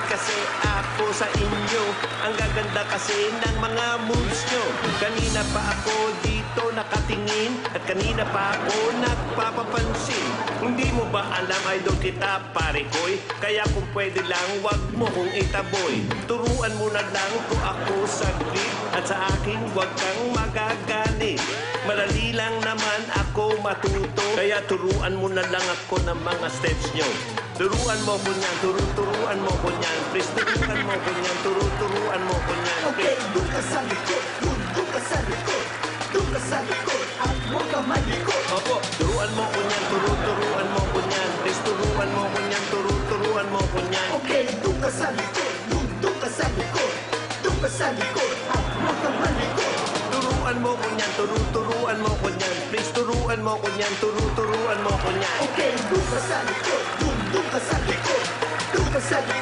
kasi ako sa inyo. Ang gaganda kasi ng mga moves nyo. Kanina pa ako dito nakatingin at kanina pa ako nagpapapansin. Hindi mo ba alam, idol kita, pare ko'y? Kaya kung pwede lang, wag mo kong itaboy. Turuan mo na lang ko ako saglit at sa akin wag kang magaganit. Madali lang naman ako matuto, kaya turuan mo na lang ako ng mga steps nyo. Turuan mo ko niyan, turuan mo ko niyan. Please, turuan mo ko niyan, turuan mo ko niyan. Okay, doon ka sa likod, doon ka sa likod, doon ka sa likod, at huwag ka malikot. Opo, turuan mo ko niyan, turuan mo ko niyan. Please, turuan mo ko niyan, turuan mo ko niyan. Okay, doon ka sa likod, doon ka sa likod, doon ka sa likod, at huwag ka malikot. Turuan mo ko niyan, turuan mo ko niyan. Please, turuan mo ko niyan, turuan mo ko niyan. Okay, doon ka sa likod, doon ka sa likod, doon ka sa likod.